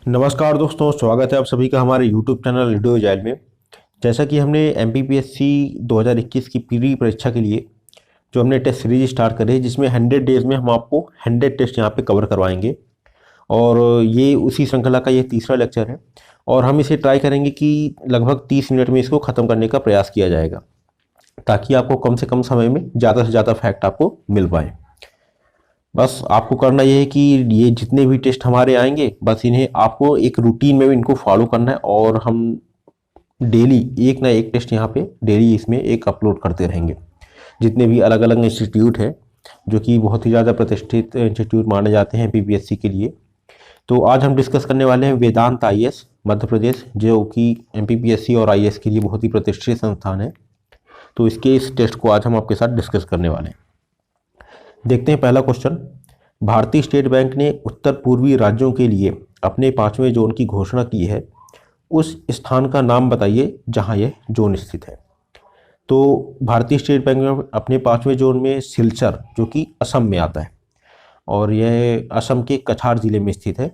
नमस्कार दोस्तों, स्वागत है आप सभी का हमारे YouTube चैनल वीडियो जाइल में। जैसा कि हमने MPPSC 2021 की प्री परीक्षा के लिए जो हमने टेस्ट सीरीज स्टार्ट करी है, जिसमें 100 डेज में हम आपको 100 टेस्ट यहाँ पे कवर करवाएंगे और ये उसी श्रृंखला का ये तीसरा लेक्चर है और हम इसे ट्राई करेंगे कि लगभग 30 मिनट में इसको ख़त्म करने का प्रयास किया जाएगा ताकि आपको कम से कम समय में ज़्यादा से ज़्यादा फैक्ट आपको मिल पाए। बस आपको करना ये है कि ये जितने भी टेस्ट हमारे आएंगे बस इन्हें आपको एक रूटीन में भी इनको फॉलो करना है और हम डेली एक ना एक टेस्ट यहाँ पे डेली इसमें एक अपलोड करते रहेंगे। जितने भी अलग अलग इंस्टीट्यूट है जो कि बहुत ही ज़्यादा प्रतिष्ठित इंस्टीट्यूट माने जाते हैं MPPSC के लिए, तो आज हम डिस्कस करने वाले हैं वेदांत IAS मध्य प्रदेश, जो कि MPPSC और IAS के लिए बहुत ही प्रतिष्ठित संस्थान है। तो इसके इस टेस्ट को आज हम आपके साथ डिस्कस करने वाले हैं। देखते हैं पहला क्वेश्चन। भारतीय स्टेट बैंक ने उत्तर पूर्वी राज्यों के लिए अपने 5वें जोन की घोषणा की है। उस स्थान का नाम बताइए जहां यह जोन स्थित है। तो भारतीय स्टेट बैंक ने अपने 5वें जोन में सिलचर, जो कि असम में आता है और यह असम के कछार जिले में स्थित है,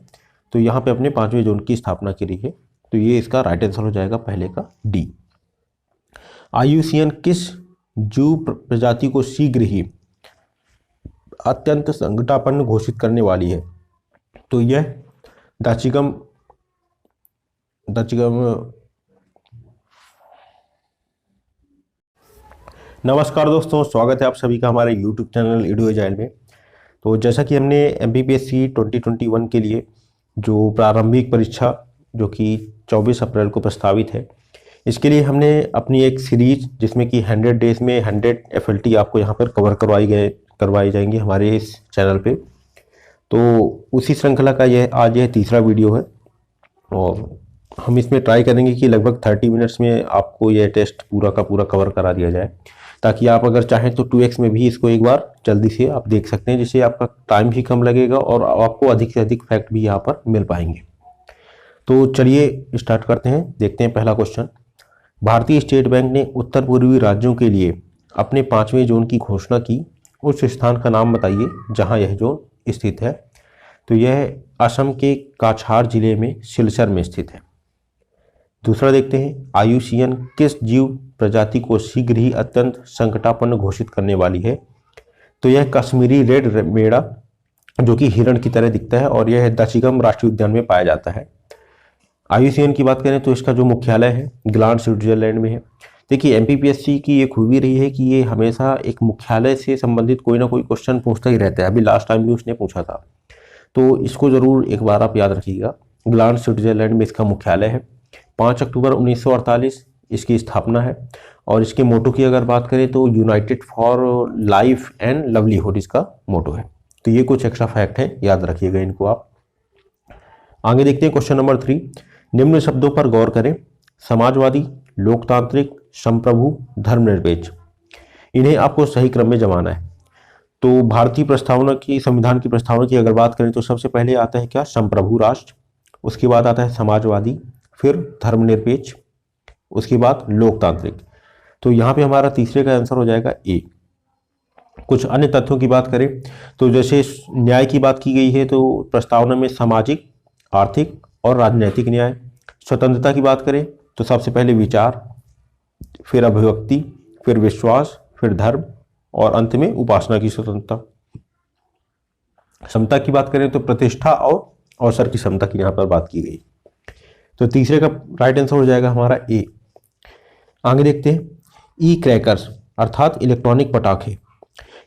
तो यहाँ पे अपने 5वें जोन की स्थापना करी है। तो ये इसका राइट आंसर हो जाएगा पहले का डी। IUCN किस जूं प्रजाति को शीघ्र ही अत्यंत संकटापन्न घोषित करने वाली है? तो यह दाचिगम नमस्कार दोस्तों, स्वागत है आप सभी का हमारे YouTube चैनल वीडियो जाइल में। तो जैसा कि हमने MPPSC 2021 के लिए जो प्रारंभिक परीक्षा जो कि 24 अप्रैल को प्रस्तावित है, इसके लिए हमने अपनी एक सीरीज जिसमें कि 100 डेज में 100 FLT आपको यहाँ पर कवर करवाई जाएंगी हमारे इस चैनल पे। तो उसी श्रृंखला का आज यह तीसरा वीडियो है और हम इसमें ट्राई करेंगे कि लगभग 30 मिनट्स में आपको यह टेस्ट पूरा का पूरा कवर करा दिया जाए, ताकि आप अगर चाहें तो 2x में भी इसको एक बार जल्दी से आप देख सकते हैं, जिससे आपका टाइम भी कम लगेगा और आपको अधिक से अधिक फैक्ट भी यहाँ पर मिल पाएंगे। तो चलिए स्टार्ट करते हैं। देखते हैं पहला क्वेश्चन। भारतीय स्टेट बैंक ने उत्तर पूर्वी राज्यों के लिए अपने 5वें जोन की घोषणा की। उस स्थान का नाम बताइए जहां यह जोन स्थित है। तो यह असम के काछार जिले में सिलचर में स्थित है। दूसरा देखते हैं, IUCN किस जीव प्रजाति को शीघ्र ही अत्यंत संकटापन्न घोषित करने वाली है? तो यह कश्मीरी रेड मेड़ा, जो कि हिरण की तरह दिखता है और यह दाचिगम राष्ट्रीय उद्यान में पाया जाता है। IUCN की बात करें तो इसका जो मुख्यालय है ग्लांड स्विट्जरलैंड में है। देखिए, MPPSC की ये खूबी रही है कि ये हमेशा एक मुख्यालय से संबंधित कोई ना कोई क्वेश्चन पूछता ही रहता है। अभी लास्ट टाइम भी उसने पूछा था, तो इसको ज़रूर एक बार आप याद रखिएगा। ग्लांड स्विट्जरलैंड में इसका मुख्यालय है। 5 अक्टूबर 1948 इसकी स्थापना है और इसके मोटो की अगर बात करें तो United for life and livelihood इसका मोटो है। तो ये कुछ एक्स्ट्रा फैक्ट है, याद रखिएगा इनको आप। आगे देखते हैं क्वेश्चन नंबर 3। निम्न शब्दों पर गौर करें। समाजवादी, लोकतांत्रिक, संप्रभु, धर्मनिरपेक्ष। इन्हें आपको सही क्रम में जमाना है। तो भारतीय प्रस्तावना की, संविधान की प्रस्तावना की अगर बात करें तो सबसे पहले आता है क्या? संप्रभु राष्ट्र। उसके बाद आता है समाजवादी, फिर धर्मनिरपेक्ष, उसके बाद लोकतांत्रिक। तो यहाँ पे हमारा तीसरे का आंसर हो जाएगा ए। कुछ अन्य तथ्यों की बात करें तो जैसे न्याय की बात की गई है, तो प्रस्तावना में सामाजिक, आर्थिक और राजनैतिक न्याय। स्वतंत्रता की बात करें तो सबसे पहले विचार, फिर अभिव्यक्ति, फिर विश्वास, फिर धर्म और अंत में उपासना की स्वतंत्रता। समता की बात करें तो प्रतिष्ठा और अवसर की समता की यहाँ पर बात की गई। तो तीसरे का राइट आंसर हो जाएगा हमारा ए। आगे देखते हैं, ई क्रैकर्स अर्थात इलेक्ट्रॉनिक पटाखे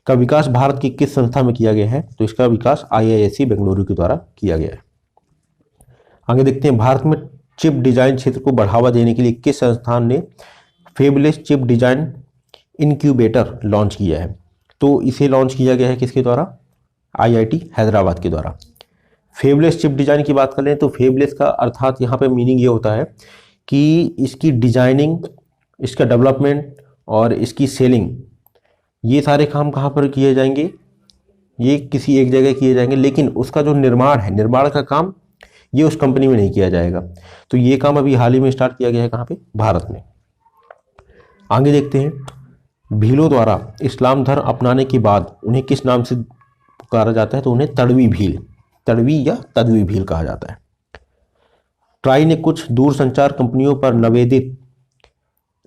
का विकास भारत की किस संस्था में किया गया है? तो इसका विकास IISc बेंगलुरु के द्वारा किया गया है। आगे देखते हैं, भारत में चिप डिजाइन क्षेत्र को बढ़ावा देने के लिए किस संस्थान ने fabless chip design incubator launch किया है? तो इसे लॉन्च किया गया है किसके द्वारा? IIT हैदराबाद के द्वारा। फेबलेस चिप डिजाइन की बात करें तो फेबलेस का अर्थात यहाँ पे मीनिंग ये होता है कि इसकी डिजाइनिंग, इसका डेवलपमेंट और इसकी सेलिंग, ये सारे काम कहाँ पर किए जाएंगे? ये किसी एक जगह किए जाएंगे, लेकिन उसका जो निर्माण है, निर्माण का काम ये उस कंपनी में नहीं किया जाएगा। तो ये काम अभी हाल ही में स्टार्ट किया गया है कहाँ पे? भारत में। आगे देखते हैं, भीलों द्वारा इस्लाम धर्म अपनाने के बाद उन्हें किस नाम से पुकारा जाता है? तो उन्हें तड़वी भील, तड़वी या तदवी भील कहा जाता है। ट्राई ने कुछ दूरसंचार कंपनियों पर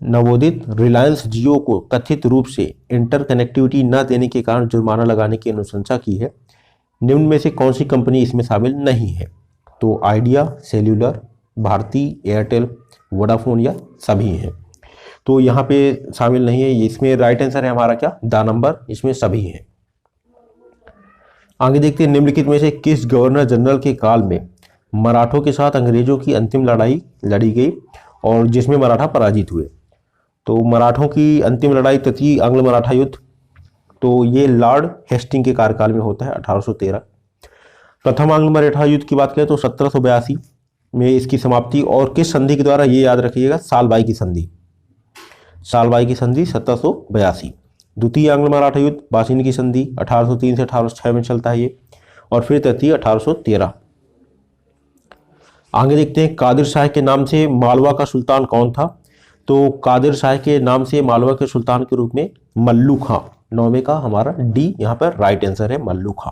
नवोदित रिलायंस जियो को कथित रूप से इंटरकनेक्टिविटी न देने के कारण जुर्माना लगाने की अनुशंसा की है। निम्न में से कौन सी कंपनी इसमें शामिल नहीं है? तो Idea, cellular, Bharti Airtel, Vodafone या सभी हैं। तो यहाँ पे शामिल नहीं है, इसमें राइट आंसर है हमारा क्या? द नंबर, इसमें सभी हैं। आगे देखते हैं, निम्नलिखित में से किस गवर्नर जनरल के काल में मराठों के साथ अंग्रेजों की अंतिम लड़ाई लड़ी गई और जिसमें मराठा पराजित हुए? तो मराठों की अंतिम लड़ाई तृतीय आंग्ल मराठा युद्ध, तो ये लॉर्ड हेस्टिंग के कार्यकाल में होता है 1813। प्रथम आंग्ल मराठा युद्ध की बात करें तो 1782 में इसकी समाप्ति, और किस संधि के द्वारा? ये याद रखिएगा, सालबाई की संधि। सालबाई की संधि 1782। द्वितीय आंग्ल मराठा युद्ध बासिन की संधि 1803 से 1806 में चलता है ये, और फिर तृतीय 1813। आगे देखते हैं, कादिर शाह के नाम से मालवा का सुल्तान कौन था? तो कादिर शाह के नाम से मालवा के सुल्तान के रूप में मल्लू खां, 9वें का हमारा डी यहाँ पर राइट आंसर है, मल्लू खां।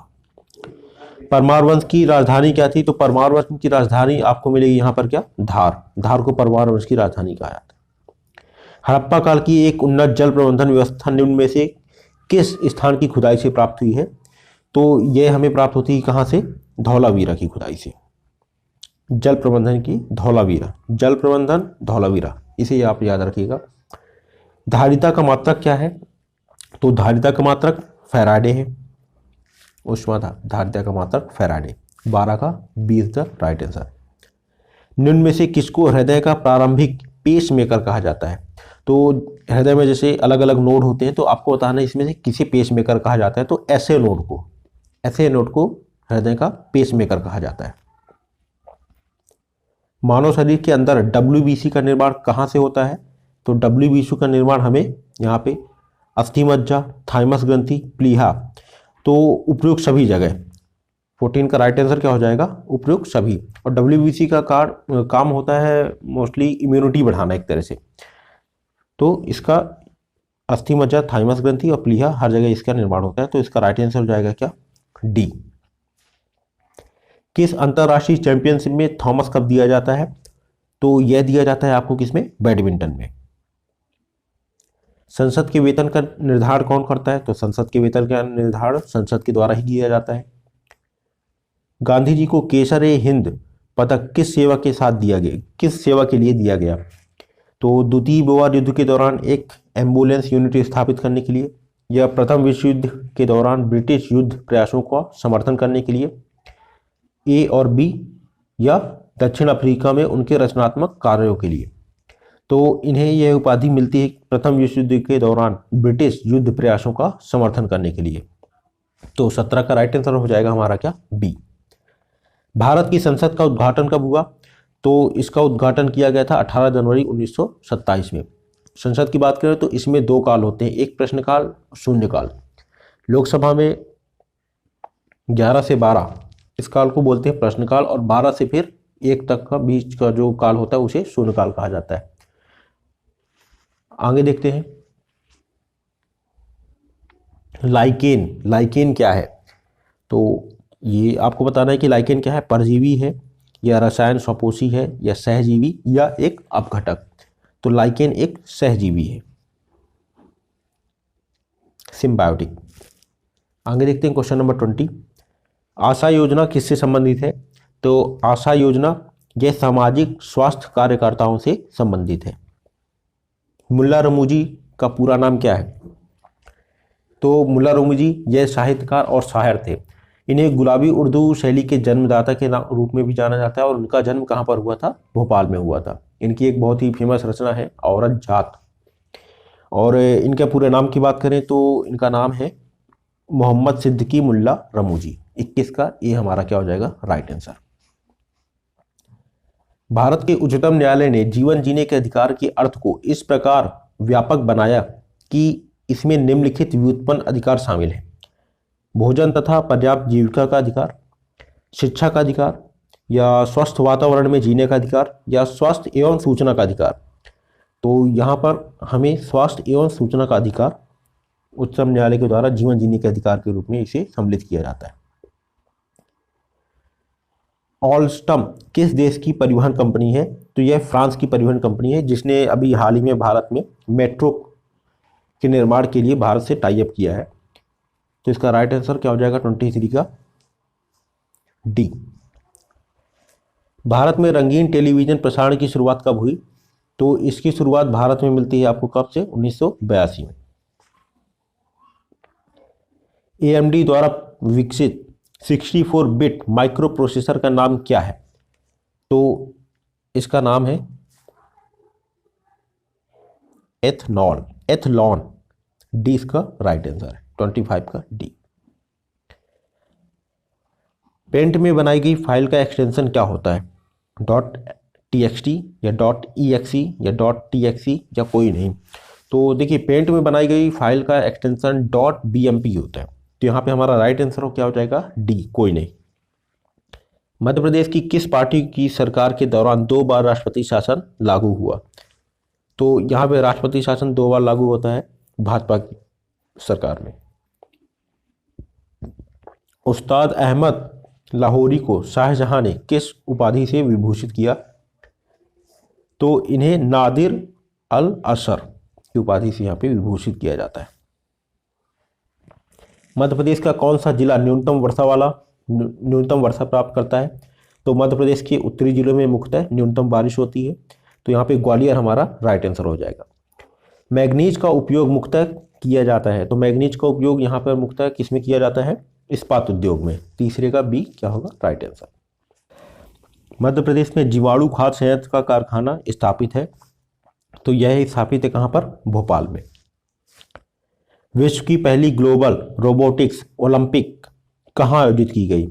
परमार वंश की राजधानी क्या थी? तो परमार वंश की राजधानी आपको मिलेगी यहाँ पर क्या? धार। धार को परमार वंश की राजधानी कहा जाता है। हड़प्पा काल की एक उन्नत जल प्रबंधन व्यवस्था निम्न में से किस स्थान की खुदाई से प्राप्त हुई है? तो यह हमें प्राप्त होती है कहाँ से? धौलावीरा की खुदाई से। जल प्रबंधन की धौलावीरा, जल प्रबंधन धौलावीरा, इसे आप याद रखिएगा। धारिता का मात्रक क्या है? तो धारिता का मात्रक फैराडे है। धारिता का मात्रक फैराडे, 12 का 20 द राइट आंसर। निम्न में से किसको हृदय का प्रारंभिक पेस मेकर कहा जाता है? तो हृदय में जैसे अलग अलग नोड होते हैं, तो आपको बताना है इसमें से किसे पेस मेकर कहा जाता है। तो ऐसे नोड को हृदय का पेस मेकर कहा जाता है। मानव शरीर के अंदर WBC का निर्माण कहाँ से होता है? तो WBC का निर्माण हमें यहाँ पे अस्थि मज्जा, थाइमस ग्रंथि, प्लीहा, तो उपयुक्त सभी जगह। 14 का राइट आंसर क्या हो जाएगा? उपयुक्त सभी। और WBC का काम होता है मोस्टली इम्यूनिटी बढ़ाना एक तरह से। तो इसका अस्थि मज्जा, थाइमस ग्रंथि और प्लीहा हर जगह इसका निर्माण होता है। तो इसका राइट आंसर हो जाएगा क्या? डी। किस अंतरराष्ट्रीय चैंपियनशिप में थॉमस कप दिया जाता है? तो यह दिया जाता है आपको किसमें? बैडमिंटन में। संसद के वेतन का निर्धारण कौन करता है? तो संसद के वेतन का निर्धारण संसद के द्वारा ही किया जाता है। गांधी जी को केसर-ए-हिंद पदक किस सेवा के साथ दिया गया, किस सेवा के लिए दिया गया? तो द्वितीय बोअर युद्ध के दौरान एक एम्बुलेंस यूनिट स्थापित करने के लिए, या प्रथम विश्व युद्ध के दौरान ब्रिटिश युद्ध प्रयासों का समर्थन करने के लिए, ए और बी, या दक्षिण अफ्रीका में उनके रचनात्मक कार्यों के लिए? तो इन्हें यह उपाधि मिलती है प्रथम विश्व युद्ध के दौरान ब्रिटिश युद्ध प्रयासों का समर्थन करने के लिए। तो 17 का राइट आंसर हो जाएगा हमारा क्या? बी। भारत की संसद का उद्घाटन कब हुआ? तो इसका उद्घाटन किया गया था 18 जनवरी 1927 में। संसद की बात करें तो इसमें 2 काल होते हैं, एक प्रश्नकाल, शून्यकाल। लोकसभा में 11 से 12 इस काल को बोलते हैं प्रश्नकाल, और 12 से फिर 1 तक का बीच का जो काल होता है उसे शून्यकाल कहा जाता है। आगे देखते हैं, लाइकेन क्या है? तो ये आपको बताना है कि लाइकेन क्या है, परजीवी है या रसायन स्वपोषी है या सहजीवी या एक अपघटक। तो लाइकेन एक सहजीवी है, सिम्बायोटिक। आगे देखते हैं क्वेश्चन नंबर 20। आशा योजना किससे संबंधित है? तो आशा योजना यह सामाजिक स्वास्थ्य कार्यकर्ताओं से संबंधित है। मुल्ला रमूजी का पूरा नाम क्या है? तो मुल्ला रमूजी यह साहित्यकार और शायर थे। इन्हें गुलाबी उर्दू शैली के जन्मदाता के रूप में भी जाना जाता है, और उनका जन्म कहाँ पर हुआ था? भोपाल में हुआ था। इनकी एक बहुत ही फेमस रचना है औरत जात। और इनके पूरे नाम की बात करें तो इनका नाम है मोहम्मद सिद्दीकी मुल्ला रमूजी। 21 का ये हमारा क्या हो जाएगा? Right answer. भारत के उच्चतम न्यायालय ने जीवन जीने के अधिकार के अर्थ को इस प्रकार व्यापक बनाया कि इसमें निम्नलिखित व्युत्पन्न अधिकार शामिल हैं: भोजन तथा पर्याप्त जीविका का अधिकार, शिक्षा का अधिकार, या स्वस्थ वातावरण में जीने का अधिकार, या स्वास्थ्य एवं सूचना का अधिकार। तो यहाँ पर हमें स्वास्थ्य एवं सूचना का अधिकार उच्चतम न्यायालय के द्वारा जीवन जीने के अधिकार के रूप में इसे सम्मिलित किया जाता है। ऑलस्टम किस देश की परिवहन कंपनी है? तो यह फ्रांस की परिवहन कंपनी है, जिसने अभी हाल ही में भारत में मेट्रो के निर्माण के लिए भारत से टाई अप किया है। तो इसका राइट आंसर क्या हो जाएगा 23 का डी। भारत में रंगीन टेलीविजन प्रसारण की शुरुआत कब हुई? तो इसकी शुरुआत भारत में मिलती है आपको कब से? 1982 में। AMD द्वारा विकसित 64 बिट माइक्रो प्रोसेसर का नाम क्या है? तो इसका नाम है एथलॉन। डी इसका राइट आंसर है, 25 का डी। पेंट में बनाई गई फाइल का एक्सटेंशन क्या होता है? .txt या .exe या .txt या कोई नहीं। तो देखिए, पेंट में बनाई गई फाइल का एक्सटेंशन .bmp होता है। तो यहाँ पे हमारा राइट आंसर क्या हो जाएगा? डी, कोई नहीं। मध्य प्रदेश की किस पार्टी की सरकार के दौरान 2 बार राष्ट्रपति शासन लागू हुआ? तो यहाँ पे राष्ट्रपति शासन 2 बार लागू होता है भाजपा की सरकार में। उस्ताद अहमद लाहौरी को शाहजहां ने किस उपाधि से विभूषित किया? तो इन्हें नादिर अल असर की उपाधि से यहाँ पे विभूषित किया जाता है। मध्य प्रदेश का कौन सा जिला न्यूनतम वर्षा प्राप्त करता है? तो मध्य प्रदेश के उत्तरी जिलों में मुख्यतः न्यूनतम बारिश होती है। तो यहाँ पे ग्वालियर हमारा राइट आंसर हो जाएगा। मैग्नीज का उपयोग मुख्यतः किया जाता है। तो मैग्नीज का उपयोग यहाँ पर मुख्यतः किस में किया जाता है? इस्पात उद्योग में। तीसरे का बी क्या होगा राइट आंसर। मध्य प्रदेश में जीवाणु खाद संयंत्र का कारखाना स्थापित है। तो यह स्थापित है कहाँ पर? भोपाल में। विश्व की पहली ग्लोबल रोबोटिक्स ओलंपिक कहाँ आयोजित की गई?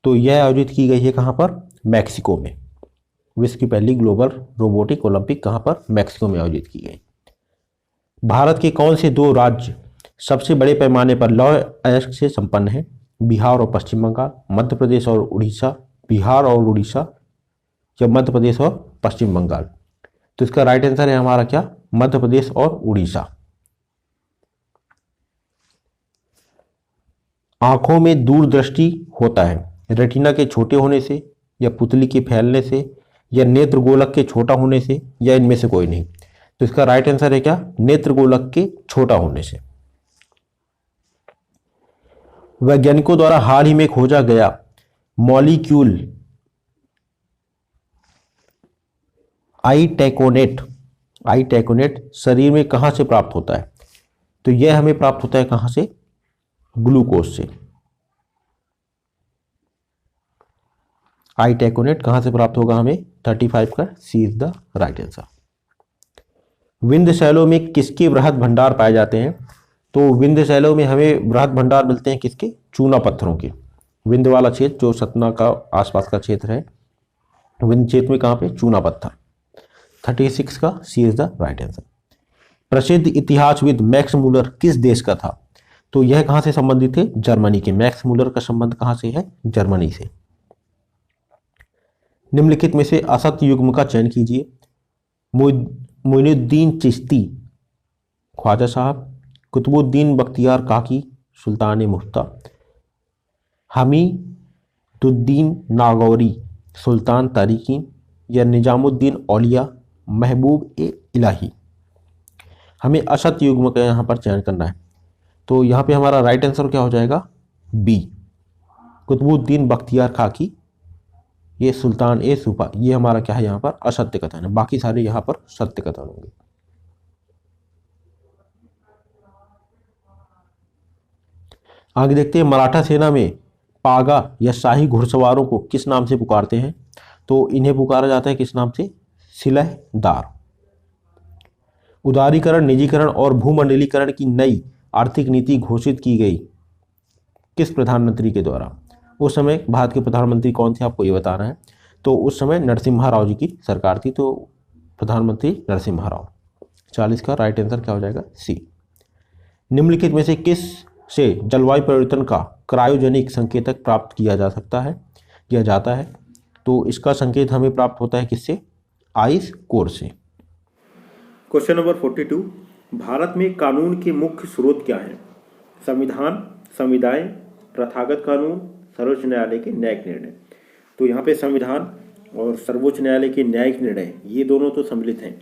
तो यह आयोजित की गई है कहाँ पर? मैक्सिको में। विश्व की पहली ग्लोबल रोबोटिक ओलंपिक कहाँ पर? मैक्सिको में आयोजित की गई। भारत के कौन से 2 राज्य सबसे बड़े पैमाने पर लौह अयस्क से संपन्न है? बिहार और पश्चिम बंगाल, मध्य प्रदेश और उड़ीसा, बिहार और उड़ीसा या मध्य प्रदेश और पश्चिम बंगाल? तो इसका राइट आंसर है हमारा क्या? मध्य प्रदेश और उड़ीसा। आंखों में दूरदृष्टि होता है रेटिना के छोटे होने से या पुतली के फैलने से या नेत्र गोलक के छोटा होने से या इनमें से कोई नहीं? तो इसका राइट आंसर है क्या? नेत्र गोलक के छोटा होने से। वैज्ञानिकों द्वारा हाल ही में खोजा गया मॉलिक्यूल आईटैकोनेट शरीर में कहां से प्राप्त होता है? तो यह हमें प्राप्त होता है कहां से? ग्लूकोज से। आईटैकोनेट कहां से प्राप्त होगा हमें? 35 का C is the right answer. Vindhya शैलों में किसके बृहद भंडार पाए जाते हैं? तो विंध्य शैलों में हमें बृहद भंडार मिलते हैं किसके? चूना पत्थरों के। विंध्य वाला क्षेत्र जो सतना का आसपास का क्षेत्र है, विंध्य क्षेत्र में कहाँ पे? चूना पत्थर। 36 का C is the right answer. प्रसिद्ध इतिहासविद मैक्स मूलर किस देश का था? तो यह कहां से संबंधित है? जर्मनी के। मैक्स मूलर का संबंध कहां से है? जर्मनी से। निम्नलिखित में से असत्य युग्म का चयन कीजिए। मोइनुद्दीन चिश्ती, ख्वाजा साहब, कुतुबुद्दीन बख्तियार काकी, सुल्तान मुफ्ता, हमीदुद्दीन नागौरी, सुल्तान तारिकी या निजामुद्दीन औलिया, महबूब ए इलाही? हमें असत्य युग्म का यहाँ पर चयन करना है। तो यहाँ पे हमारा राइट आंसर क्या हो जाएगा? बी, कुतुबुद्दीन बख्तियार काकी, ये सुल्तान ए सुपा, ये हमारा क्या है यहाँ पर? असत्य कथन है। बाकी सारे यहाँ पर सत्य कथन होंगे। आगे देखते हैं, मराठा सेना में पागा या शाही घुड़सवारों को किस नाम से पुकारते हैं? तो इन्हें पुकारा जाता है किस नाम से? सिलहदार। उदारीकरण, निजीकरण और भूमंडलीकरण की नई आर्थिक नीति घोषित की गई किस प्रधानमंत्री के द्वारा? उस समय भारत के प्रधानमंत्री कौन थे आपको ये बताना है। तो उस समय नरसिम्हा राव जी की सरकार थी। तो प्रधानमंत्री नरसिम्हा राव। 40 का राइट आंसर क्या हो जाएगा? सी। निम्नलिखित में से किस से जलवायु परिवर्तन का क्रायोजेनिक संकेतक प्राप्त किया जा सकता है या जाता है? तो इसका संकेत हमें प्राप्त होता है किससे? आइस कोर से। क्वेश्चन नंबर 42, भारत में कानून के मुख्य स्रोत क्या हैं? संविधान, संविदाएं, प्रथागत कानून, सर्वोच्च न्यायालय के न्यायिक निर्णय? तो यहाँ पे संविधान और सर्वोच्च न्यायालय के न्यायिक निर्णय ये दोनों तो सम्मिलित हैं।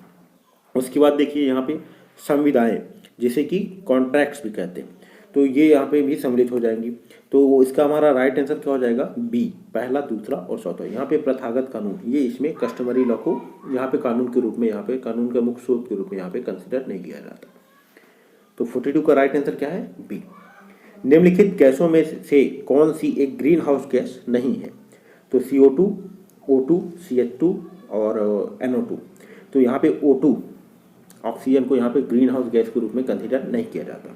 उसके बाद देखिए यहाँ पे संविदाएं, जिसे कि कॉन्ट्रैक्ट्स भी कहते हैं, तो ये यहाँ पे भी सम्मिलित हो जाएंगी। तो इसका हमारा राइट आंसर क्या हो जाएगा, बी, पहला, दूसरा और चौथा। यहाँ पे प्रथागत कानून, ये इसमें कस्टमरी लॉ को यहाँ पे कानून के रूप में, यहाँ पे कानून का मुख्य स्रोत के रूप में यहाँ पे कंसिडर नहीं किया जाता। तो 42 का राइट आंसर क्या है, बी। निम्नलिखित गैसों में से कौन सी एक ग्रीन हाउस गैस नहीं है, तो CO2, O2, CH2 और NO2। तो यहाँ पे O2 ऑक्सीजन को यहाँ पे ग्रीन हाउस गैस के रूप में कंसिडर नहीं किया जाता।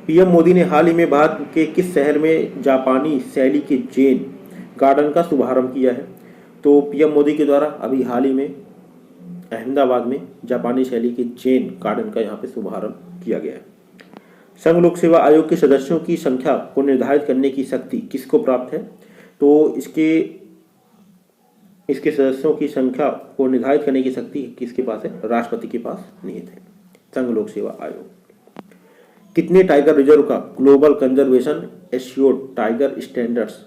पीएम मोदी ने हाल ही में भारत के किस शहर में जापानी शैली के जैन गार्डन का शुभारंभ किया है, तो पीएम मोदी के द्वारा अभी हाल ही में अहमदाबाद में जापानी शैली के जैन गार्डन का यहाँ पे शुभारंभ किया गया है। संघ लोक सेवा आयोग के सदस्यों की संख्या को निर्धारित करने की शक्ति किसको प्राप्त है, तो इसके सदस्यों की संख्या को निर्धारित करने की शक्ति किसके पास है, राष्ट्रपति के पास निहित है, संघ लोक सेवा आयोग। कितने टाइगर रिजर्व का global conservation assured tiger standards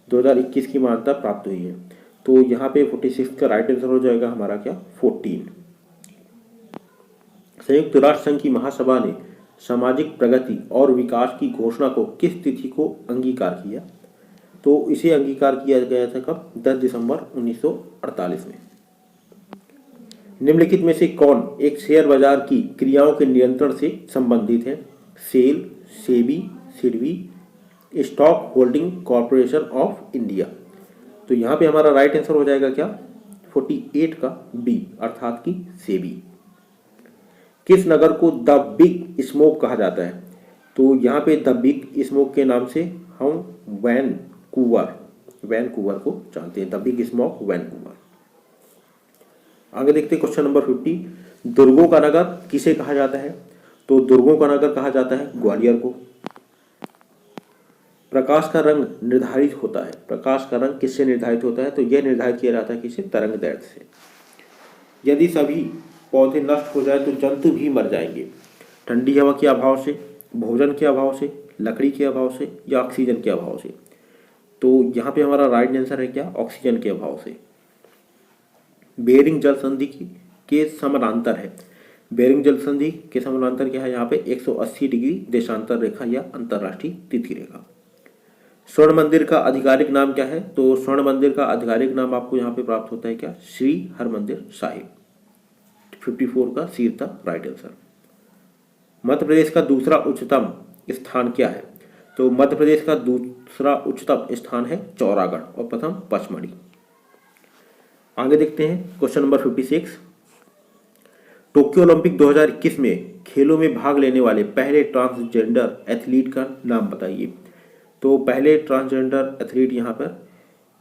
2021 की मान्यता प्राप्त हुई है, तो यहाँ पे 46 का राइट आंसर हो जाएगा हमारा क्या, 14। संयुक्त राष्ट्र संघ की महासभा ने सामाजिक प्रगति और विकास की घोषणा को किस तिथि को अंगीकार किया, तो इसे अंगीकार किया गया था कब, 10 दिसंबर 1948 में। निम्नलिखित में से कौन एक शेयर बाजार की क्रियाओं के नियंत्रण से संबंधित है, SAIL, SEBI, SIDBI, Stock Holding Corporation of India. तो यहाँ पे हमारा राइट आंसर हो जाएगा क्या, 48 का बी, अर्थात की सेबी। किस नगर को द बिग स्मोक कहा जाता है, तो यहाँ पे द बिग स्मोक के नाम से हम वैनकूवर को जानते हैं, द बिग स्मोक वैनकूवर। आगे देखते हैं क्वेश्चन नंबर 50। दुर्गों का नगर किसे कहा जाता है, तो दुर्गों का नगर कहा जाता है ग्वालियर को। प्रकाश का रंग निर्धारित होता है, प्रकाश का रंग किससे निर्धारित होता है, तो यह निर्धारित किया जाता है किससे, तरंग दैर्ध्य से। यदि सभी पौधे नष्ट हो जाए तो जंतु भी मर जाएंगे, ठंडी हवा के अभाव से, भोजन के अभाव से, लकड़ी के अभाव से या ऑक्सीजन के अभाव से। तो यहाँ पे हमारा राइट आंसर है क्या, ऑक्सीजन के अभाव से। बेरिंग जल संधि के समानांतर है, बेरिंग जल संधि के समानांतर क्या है, यहाँ पे 180 डिग्री देशांतर रेखा या अंतरराष्ट्रीय तिथि रेखा। स्वर्ण मंदिर का आधिकारिक नाम क्या है, तो स्वर्ण मंदिर का आधिकारिक नाम आपको यहाँ पे प्राप्त होता है क्या, श्री हरमंदिर साहिब। 54 का सी था राइट आंसर। मध्य प्रदेश का दूसरा उच्चतम स्थान क्या है, तो मध्य प्रदेश का दूसरा उच्चतम स्थान है चौरागढ़ और प्रथम पचमढ़ी। आगे देखते हैं क्वेश्चन नंबर 56। टोक्यो ओलंपिक 2021 में खेलों में भाग लेने वाले पहले ट्रांसजेंडर एथलीट का नाम बताइए, तो पहले ट्रांसजेंडर एथलीट यहाँ पर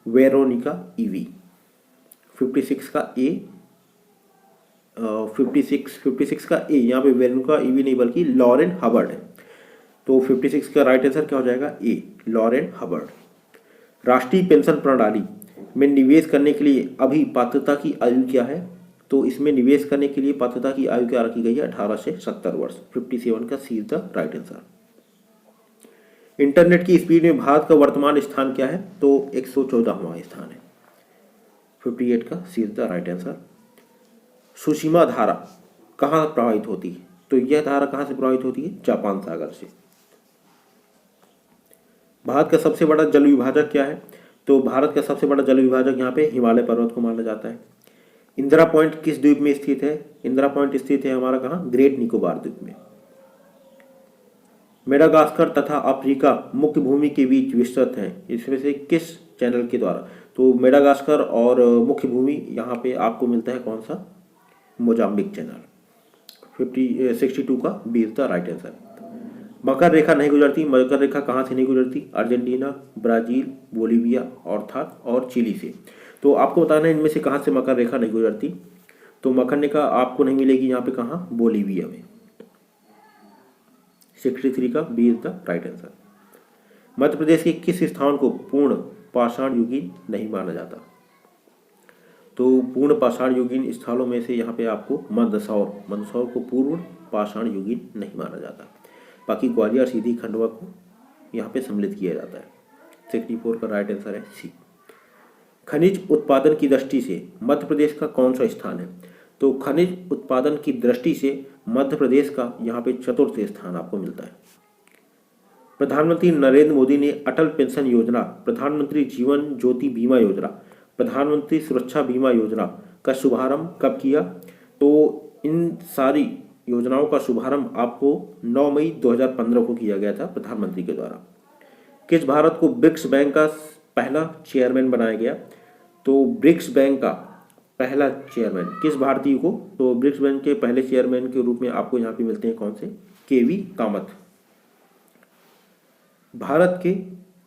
वेरोनिका ईवी। 56 का ए, 56 का ए, यहाँ पे वेरोनिका ईवी नहीं बल्कि लॉरेन हबर्ड है, तो 56 का राइट आंसर क्या हो जाएगा, ए, लॉरेन हबर्ड। राष्ट्रीय पेंशन प्रणाली में निवेश करने के लिए अभी पात्रता की आयु क्या है, तो इसमें निवेश करने के लिए पात्रता की आयु क्या रखी गई है, 18 से 70 वर्ष। 57 का see the right answer. Internet की स्पीड में भारत का वर्तमान स्थान क्या है, तो 114वां स्थान है। 58 का see the right answer. Sushma धारा कहाँ प्रवाहित होती है, तो यह धारा कहाँ से प्रवाहित होती है, जापान सागर से। भारत का सबसे बड़ा जल विभाजक क्या है, तो भारत का सबसे बड़ा जल विभाजक यहाँ पे हिमालय पर्वत को माना जाता है। इंदिरा पॉइंट किस द्वीप में स्थित है, इंदिरा पॉइंट स्थित है हमारा कहाँ, ग्रेट निकोबार द्वीप में। मेडागास्कर तथा अफ्रीका मुख्य भूमि के बीच विस्तृत है, इसमें से किस चैनल के द्वारा, तो मेडागास्कर और मुख्य भूमि यहाँ पे आपको मिलता है कौन सा, मोजाम्बिक चैनल। 62 का B is the right answer. मकर रेखा नहीं गुजरती, मकर रेखा कहाँ से नहीं गुजरती, अर्जेंटीना, ब्राजील, बोलीविया अर्थात और चिली से। तो आपको बताना है इनमें से कहाँ से मकर रेखा नहीं गुजरती, तो मकर रेखा आपको नहीं मिलेगी यहाँ पे कहाँ, बोलीविया में। 63 का B is the right answer. Madhya Pradesh के किस स्थान को पूर्ण पाषाण युगीन नहीं माना जाता, तो पूर्ण पाषाण युगीन स्थलों में से यहाँ पे आपको मंदसौर को पूर्ण पाषाण युगीन नहीं माना जाता। बाकी ग्वालियर, सीधी, खंडवा को यहाँ पे सम्मिलित किया जाता है। 64 का राइट आंसर है सी। खनिज उत्पादन की दृष्टि से मध्य प्रदेश का कौन सा स्थान है? तो खनिज उत्पादन की दृष्टि से मध्य प्रदेश का यहाँ पे चतुर्थ स्थान आपको मिलता है। प्रधानमंत्री नरेंद्र मोदी ने अटल पेंशन योजना, प्रधानमंत्री जीवन ज्योति बीमा योजना, प्रधानमंत्री सुरक्षा बीमा योजना का शुभारंभ कब किया? तो इन सारी योजनाओं का शुभारंभ आपको 9 मई 2015 को किया गया था प्रधानमंत्री के द्वारा। किस भारत को ब्रिक्स बैंक का पहला चेयरमैन बनाया गया? तो ब्रिक्स बैंक का पहला चेयरमैन किस भारतीय को? तो ब्रिक्स बैंक के पहले चेयरमैन के रूप में आपको यहाँ पे मिलते हैं कौन से? केवी कामत। भारत के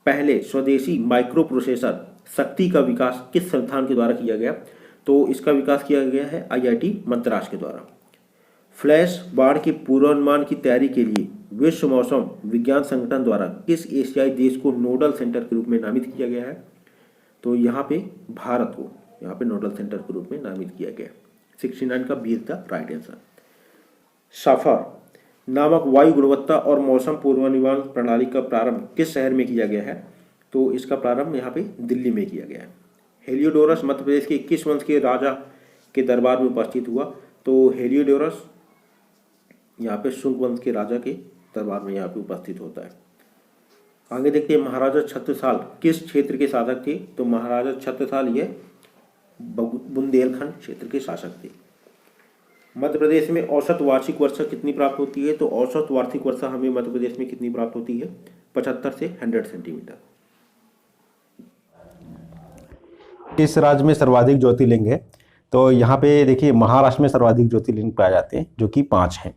पहले स्वदेशी माइक्रो प्रोसेसर शक्ति का विकास किस संस्थान के द्वारा किया गया? तो इसका विकास किया गया है IIT मद्रास के द्वारा। फ्लैश बाढ़ के पूर्वानुमान की तैयारी के लिए विश्व मौसम विज्ञान संगठन द्वारा किस एशियाई देश को नोडल सेंटर के रूप में नामित किया गया है? तो यहाँ पे भारत को यहाँ पे नोडल सेंटर के रूप में नामित किया गया। 69 का B is the right answer. साफा नामक वायु गुणवत्ता और मौसम पूर्वानुमान प्रणाली का प्रारंभ किस शहर में किया गया है? तो इसका प्रारंभ यहाँ पे दिल्ली में किया गया है। हेलियोडोरस मध्य प्रदेश के किस वंश के राजा के दरबार में उपस्थित हुआ? तो हेलियोडोरस यहाँ पे शुंग वंश के राजा के दरबार में यहाँ पे उपस्थित होता है। आगे देखते हैं महाराजा छत्रसाल किस क्षेत्र के शासक थे? तो महाराजा छत्रसाल ये बुंदेलखंड क्षेत्र के शासक थे। मध्य प्रदेश में औसत वार्षिक वर्षा कितनी प्राप्त होती है? तो औसत वार्षिक वर्षा हमें मध्य प्रदेश में कितनी प्राप्त होती है? 75 से 100 सेंटीमीटर। किस राज्य में सर्वाधिक ज्योतिर्लिंग है? तो यहाँ पे देखिए महाराष्ट्र में सर्वाधिक ज्योतिर्लिंग पाए जाते हैं जो कि 5 हैं,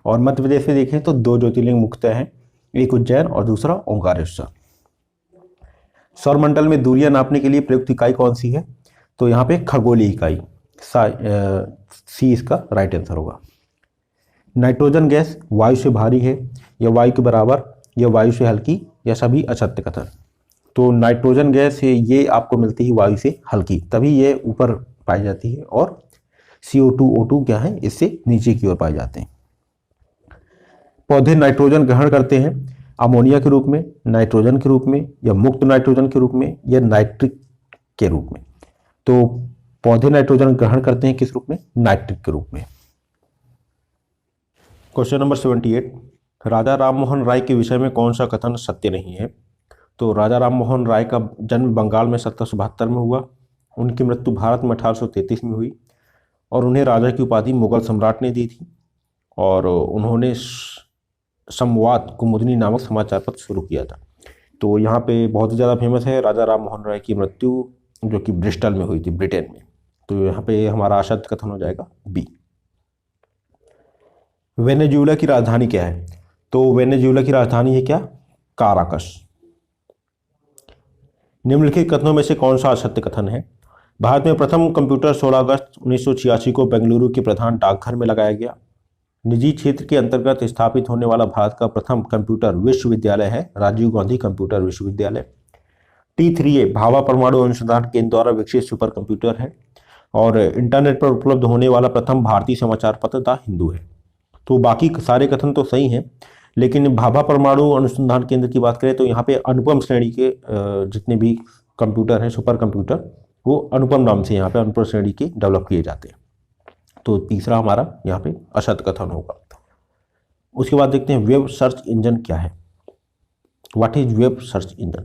और मध्य प्रदेश में देखें तो 2 ज्योतिर्लिंग मुख्य हैं, एक उज्जैन और दूसरा ओंकारेश्वर। सौरमंडल में दूरियां नापने के लिए प्रयुक्त इकाई कौन सी है? तो यहाँ पे खगोलीय इकाई सी इसका राइट आंसर होगा। नाइट्रोजन गैस वायु से भारी है या वायु के बराबर या वायु से हल्की या सभी असत्य कथन? तो नाइट्रोजन गैस है ये आपको मिलती है वायु से हल्की, तभी ये ऊपर पाई जाती है, और CO2 O2 क्या है इससे नीचे की ओर पाए जाते हैं। पौधे नाइट्रोजन ग्रहण करते हैं अमोनिया के रूप में, नाइट्रोजन के रूप में, या मुक्त नाइट्रोजन के रूप में, या नाइट्रिक के रूप में? तो पौधे नाइट्रोजन ग्रहण करते हैं किस रूप में? नाइट्रिक के रूप में। क्वेश्चन नंबर 78, राजा राममोहन राय के विषय में कौन सा कथन सत्य नहीं है? तो राजा राममोहन राय का जन्म बंगाल में 1772 में हुआ, उनकी मृत्यु भारत में 1833 में हुई, और उन्हें राजा की उपाधि मुगल सम्राट ने दी थी, और उन्होंने संवाद कुमुदनी नामक समाचार पत्र शुरू किया था। तो यहाँ पे बहुत ज़्यादा फेमस है राजा राममोहन राय की मृत्यु जो कि ब्रिस्टल में हुई थी, ब्रिटेन में। तो यहाँ पे हमारा असत्य कथन हो जाएगा बी। वेनेजुएला की राजधानी क्या है? तो वेनेजुएला की राजधानी है क्या? काराकस। निम्नलिखित कथनों में से कौन सा असत्य कथन है? भारत में प्रथम कंप्यूटर 16 अगस्त 1986 को बेंगलुरु के प्रधान डाकघर में लगाया गया। निजी क्षेत्र के अंतर्गत स्थापित होने वाला भारत का प्रथम कंप्यूटर विश्वविद्यालय है राजीव गांधी कंप्यूटर विश्वविद्यालय। T3A भाभा परमाणु अनुसंधान केंद्र द्वारा विकसित सुपर कंप्यूटर है, और इंटरनेट पर उपलब्ध होने वाला प्रथम भारतीय समाचार पत्र द हिंदू है। तो बाकी सारे कथन तो सही हैं, लेकिन भाभा परमाणु अनुसंधान केंद्र की बात करें तो यहाँ पे अनुपम श्रेणी के जितने भी कंप्यूटर हैं, सुपर कंप्यूटर, वो अनुपम नाम से यहाँ पे अनुपम श्रेणी के डेवलप किए जाते हैं। तो तीसरा हमारा यहाँ पे असत कथन होगा। उसके बाद देखते हैं वेब सर्च इंजन क्या है। What is web search engine?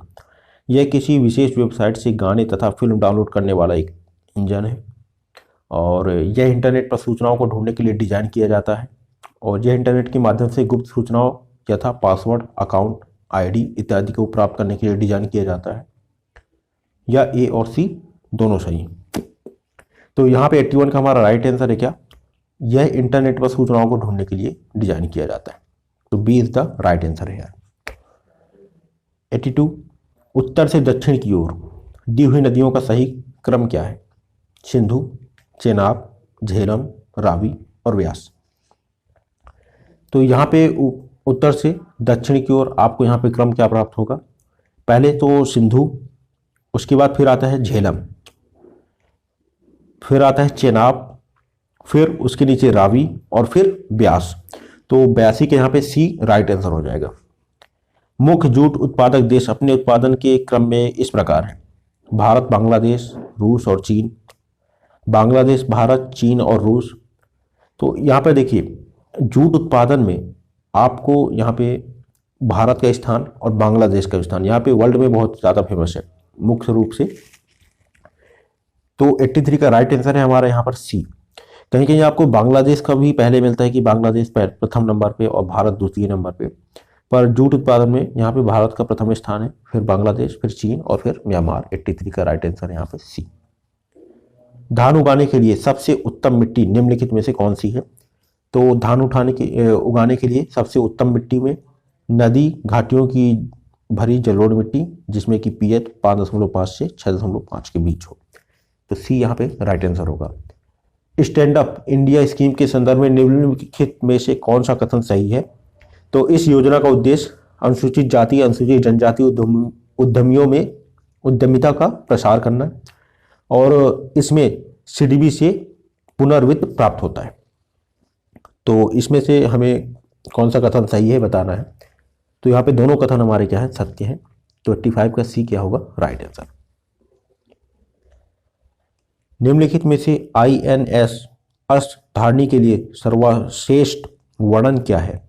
यह किसी विशेष वेबसाइट से गाने तथा फिल्म डाउनलोड करने वाला एक इंजन है, और यह इंटरनेट पर सूचनाओं को ढूंढने के लिए डिजाइन किया जाता है, और यह इंटरनेट के माध्यम से गुप्त सूचनाओं यथा पासवर्ड, अकाउंट ID इत्यादि को प्राप्त करने के लिए डिजाइन किया जाता है। या A और C दोनों सही। तो यहाँ पे 81 का हमारा राइट आंसर है क्या? यह इंटरनेट पर सूचनाओं को ढूंढने के लिए डिजाइन किया जाता है। तो B is the right answer है यार। 82, उत्तर से दक्षिण की ओर दी हुई नदियों का सही क्रम क्या है? सिंधु, चेनाब, झेलम, रावी और व्यास। तो यहाँ पे उत्तर से दक्षिण की ओर आपको यहाँ पे क्रम क्या प्राप्त होगा? पहले तो सिंधु, उसके बाद फिर आता है झेलम, फिर आता है चेनाब, फिर उसके नीचे रावी और फिर व्यास। तो 82 के यहाँ पे C राइट आंसर हो जाएगा। मुख्य जूट उत्पादक देश अपने उत्पादन के क्रम में इस प्रकार हैं: भारत, बांग्लादेश, रूस और चीन। बांग्लादेश, भारत, चीन और रूस। तो यहाँ पे देखिए, जूट उत्पादन में आपको यहाँ पे भारत का स्थान और बांग्लादेश का स्थान यहाँ पे वर्ल्ड में बहुत ज़्यादा फेमस है मुख्य रूप से। तो 83 का राइट आंसर है हमारा यहाँ पर सी। कहीं कहीं आपको बांग्लादेश का भी पहले मिलता है कि बांग्लादेश प्रथम नंबर पे और भारत द्वितीय नंबर पे, पर जूट उत्पादन में यहाँ पे भारत का प्रथम स्थान है, फिर बांग्लादेश, फिर चीन और फिर म्यांमार। 83 का राइट आंसर है यहाँ पे सी। धान उगाने के लिए सबसे उत्तम मिट्टी निम्नलिखित में से कौन सी है? तो धान उगाने के लिए सबसे उत्तम मिट्टी में नदी घाटियों की भरी जलोढ़ मिट्टी जिसमें कि पीएच 5.5 से 6.5 के बीच हो। तो सी यहाँ पे राइट आंसर होगा। स्टैंड अप इंडिया स्कीम के संदर्भ में निम्नलिखित में से कौन सा कथन सही है? तो इस योजना का उद्देश्य अनुसूचित जाति, अनुसूचित जनजाति उद्यमियों में उद्यमिता का प्रसार करना और इसमें सीडीबी से पुनर्वित्त प्राप्त होता है। तो इसमें से हमें कौन सा कथन सही है बताना है। तो यहाँ पे दोनों कथन हमारे क्या है? सत्य है। तो 85 का सी क्या होगा? Right answer. निम्नलिखित में से INS अष्टधारणी के लिए सर्वश्रेष्ठ वर्णन क्या है?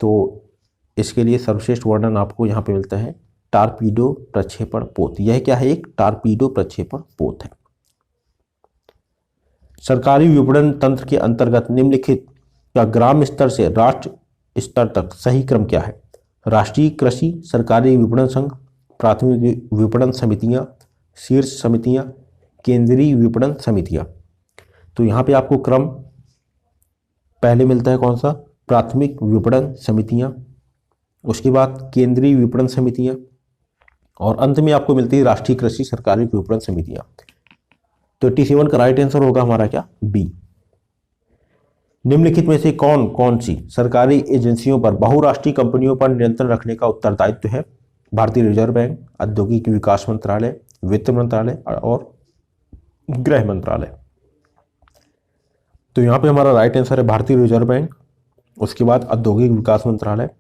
तो इसके लिए सर्वश्रेष्ठ वर्णन आपको यहाँ पे मिलता है टारपीडो प्रक्षेपण पोत। यह क्या है? एक टारपीडो प्रक्षेपण पोत है। सरकारी विपणन तंत्र के अंतर्गत निम्नलिखित का ग्राम स्तर से राष्ट्र स्तर तक सही क्रम क्या है? राष्ट्रीय कृषि सरकारी विपणन संघ, प्राथमिक विपणन समितियां, शीर्ष समितियां, केंद्रीय विपणन समितियां। तो यहाँ पे आपको क्रम पहले मिलता है कौन सा? प्राथमिक विपणन समितियां, उसके बाद केंद्रीय विपणन समितियां और अंत में आपको मिलती है राष्ट्रीय कृषि सरकारी विपणन समितियां। तो 87 का राइट आंसर होगा हमारा क्या? बी। निम्नलिखित में से कौन कौन सी सरकारी एजेंसियों पर बहुराष्ट्रीय कंपनियों पर नियंत्रण रखने का उत्तरदायित्व है? भारतीय रिजर्व बैंक, औद्योगिक विकास मंत्रालय, वित्त मंत्रालय और गृह मंत्रालय। तो यहाँ पे हमारा राइट आंसर है भारतीय रिजर्व बैंक, उसके बाद औद्योगिक विकास मंत्रालय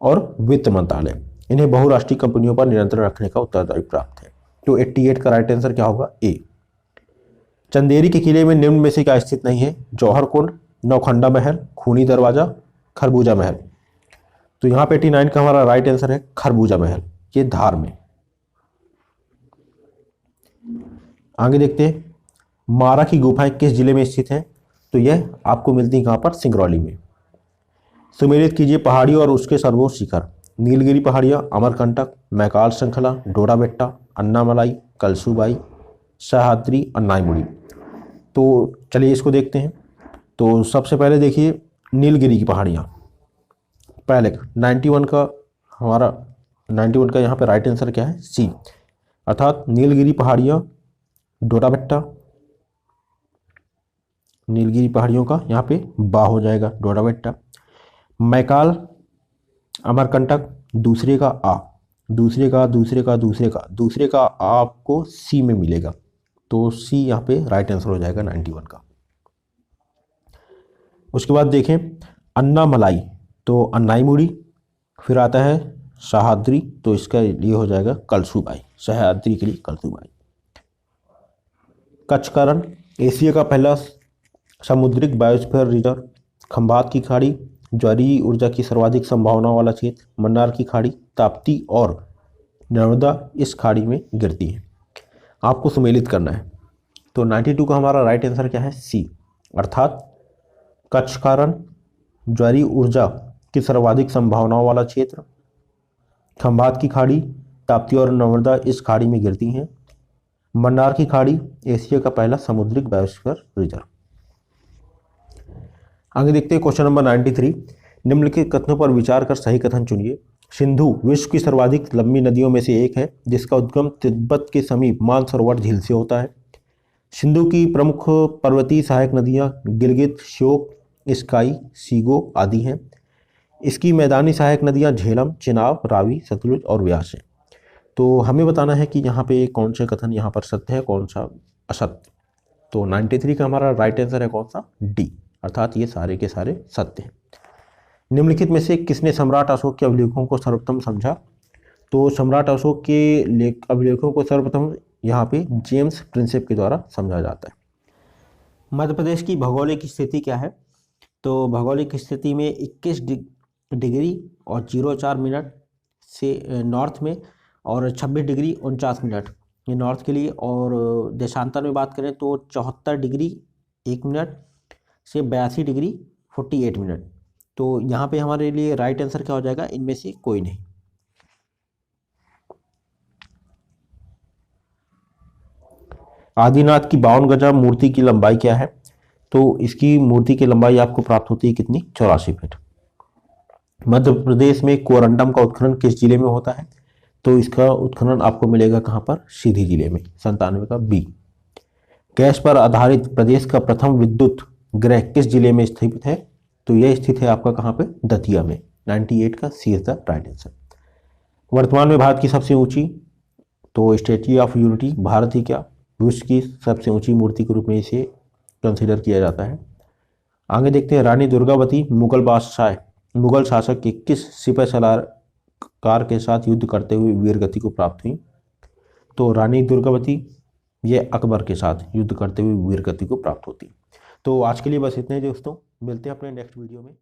और वित्त मंत्रालय। इन्हें बहुराष्ट्रीय कंपनियों पर नियंत्रण रखने का उत्तरदायित्व प्राप्त है। तो 88 का राइट आंसर क्या होगा? ए। चंदेरी के किले में निम्न में से क्या स्थित नहीं है? जौहर कुंड, नौखंडा महल, खूनी दरवाजा, खरबूजा महल। तो यहाँ पे 89 का हमारा राइट आंसर है खरबूजा महल, ये धार में। आगे देखते हैं, मारा की गुफाएं किस जिले में स्थित हैं? तो यह आपको मिलती है कहाँ पर? सिंगरौली में। सुमेलित कीजिए पहाड़ी और उसके सर्वोच्च शिखर। नीलगिरी पहाड़ियाँ, अमरकंटक, मैकाल श्रृंखला, डोडा बेट्टा, अन्नामलाई, कलसूबाई, सह्याद्री, अन्नाईमुड़ी। तो चलिए इसको देखते हैं। तो सबसे पहले देखिए नीलगिरी की पहाड़ियाँ, पहले 91 का हमारा 91 का यहाँ पे राइट आंसर क्या है? सी, अर्थात नीलगिरी पहाड़ियाँ, डोडा बेट्टा, नीलगिरी पहाड़ियों का यहाँ पे बा हो जाएगा, डोडा बेट्टा। मैकाल, अमरकंटक, दूसरे का आ, दूसरे का आपको सी में मिलेगा। तो सी यहाँ पे राइट आंसर हो जाएगा 91 का। उसके बाद देखें अन्नामलाई, तो अन्नाईमुड़ी, फिर आता है सह्याद्री, तो इसका लिए हो जाएगा कलसूबाई, सह्याद्री के लिए कलसूबाई। कच्छकरण, एशिया का पहला समुद्रिक बायोस्फीयर रिजर्व। खंभात की खाड़ी, ज्वारीय ऊर्जा की सर्वाधिक संभावना वाला क्षेत्र। मन्नार की खाड़ी, ताप्ती और नर्मदा इस खाड़ी में गिरती है। आपको सुमेलित करना है। तो 92 का हमारा राइट आंसर क्या है? सी, अर्थात कच्छकारण, ज्वारीय ऊर्जा की सर्वाधिक संभावनाओं वाला क्षेत्र। खंभात की खाड़ी, ताप्ती और नर्मदा इस खाड़ी में गिरती हैं। मन्नार की खाड़ी, एशिया का पहला समुद्रिक बायोस्फीयर रिजर्व। आगे देखते हैं क्वेश्चन नंबर 93। निम्नलिखित कथनों पर विचार कर सही कथन चुनिए। सिंधु विश्व की सर्वाधिक लंबी नदियों में से एक है जिसका उद्गम तिब्बत के समीप मानसरोवर झील से होता है। सिंधु की प्रमुख पर्वतीय सहायक नदियां गिलगित, श्योक, स्काई, सीगो आदि हैं। इसकी मैदानी सहायक नदियां झेलम, चिनाब, रावी, सतलुज और व्यास हैं। तो हमें बताना है कि यहाँ पे कौन से कथन यहाँ पर सत्य है, कौन सा असत्य। तो 93 का हमारा राइट आंसर है कौन सा? डी, अर्थात ये सारे के सारे सत्य हैं। निम्नलिखित में से किसने सम्राट अशोक के अभिलेखों को सर्वप्रथम समझा? तो सम्राट अशोक के अभिलेखों को सर्वप्रथम यहाँ पे जेम्स प्रिंसेप के द्वारा समझा जाता है। मध्य प्रदेश की भौगोलिक स्थिति क्या है? तो भौगोलिक स्थिति में 21 डिग्री और 04 मिनट से नॉर्थ में, और 26 डिग्री 49 मिनट ये नॉर्थ के लिए, और देशांतर में बात करें तो 74 डिग्री 1 मिनट से 82 डिग्री 48 मिनट। तो यहाँ पे हमारे लिए राइट आंसर क्या हो जाएगा? इनमें से कोई नहीं। आदिनाथ की 52 गजा मूर्ति की लंबाई क्या है? तो इसकी मूर्ति की लंबाई आपको प्राप्त होती है कितनी? 84 फीट। मध्य प्रदेश में कोरंडम का उत्खनन किस जिले में होता है? तो इसका उत्खनन आपको मिलेगा कहाँ पर? सीधी जिले में। 97 का बी। गैस पर आधारित प्रदेश का प्रथम विद्युत गृह किस जिले में स्थित है? तो यह स्थित है आपका कहाँ पे? दतिया में। 98 का C is the right answer. वर्तमान में भारत की सबसे ऊंची, तो स्टैच्यू ऑफ यूनिटी भारत ही क्या विश्व की सबसे ऊंची मूर्ति के रूप में इसे कंसिडर किया जाता है। आगे देखते हैं, रानी दुर्गावती मुगल शासक के किस सिपह सलार के साथ युद्ध करते हुए वीरगति को प्राप्त हुई? तो रानी दुर्गावती ये अकबर के साथ युद्ध करते हुए वीरगति को प्राप्त होती। तो आज के लिए बस इतने ही दोस्तों, मिलते हैं अपने नेक्स्ट वीडियो में।